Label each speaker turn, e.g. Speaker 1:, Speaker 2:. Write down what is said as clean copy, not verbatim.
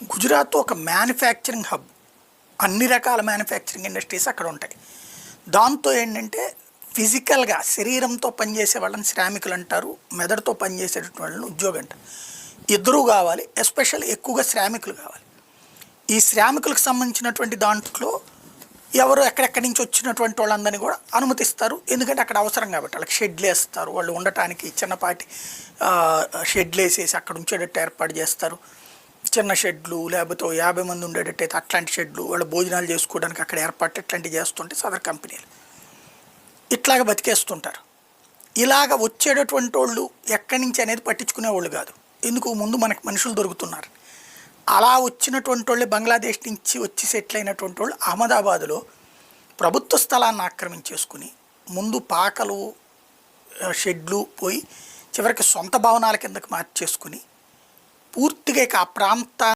Speaker 1: గుజరాత్ ఒక manufacturing hub. అన్ని రకాల మ్యానుఫ్యాక్చరింగ్ ఇండస్ట్రీస్ అక్కడ ఉంటాయి. దాంతో ఏంటంటే ఫిజికల్గా శరీరంతో పనిచేసే వాళ్ళని శ్రామికులు అంటారు, మెదడుతో పనిచేసేటువంటి వాళ్ళని ఉద్యోగం అంటారు. ఇద్దరూ కావాలి, ఎస్పెషల్లీ ఎక్కువగా శ్రామికులు కావాలి. ఈ శ్రామికులకు సంబంధించినటువంటి దాంట్లో ఎవరు ఎక్కడెక్కడి నుంచి వచ్చినటువంటి వాళ్ళందరినీ కూడా అనుమతిస్తారు. ఎందుకంటే అక్కడ అవసరం కాబట్టి వాళ్ళకి షెడ్లు వేస్తారు, వాళ్ళు ఉండటానికి చిన్నపాటి షెడ్లు వేసేసి అక్కడ ఉంచేటట్టు ఏర్పాటు చేస్తారు. చిన్న షెడ్లు లేకపోతే 50 మంది ఉండేటట్టయితే అట్లాంటి షెడ్లు, వాళ్ళు భోజనాలు చేసుకోవడానికి అక్కడ ఏర్పాటు ఇట్లాంటివి చేస్తుంటే సదర్ కంపెనీలు ఇట్లాగ బతికేస్తుంటారు. ఇలాగ వచ్చేటటువంటి వాళ్ళు ఎక్కడి నుంచి అనేది పట్టించుకునే వాళ్ళు కాదు. ఎందుకు, ముందు మనకు మనుషులు దొరుకుతున్నారు. అలా వచ్చినటువంటి వాళ్ళే బంగ్లాదేశ్ నుంచి వచ్చి సెటిల్ అయినటువంటి వాళ్ళు అహ్మదాబాదులో ప్రభుత్వ స్థలాన్ని ఆక్రమించేసుకుని ముందు పాకలు షెడ్లు పోయి చివరికి సొంత భవనాల కిందకి మార్చేసుకుని పూర్తిగా ఇక ఆ ప్రాంతాన్ని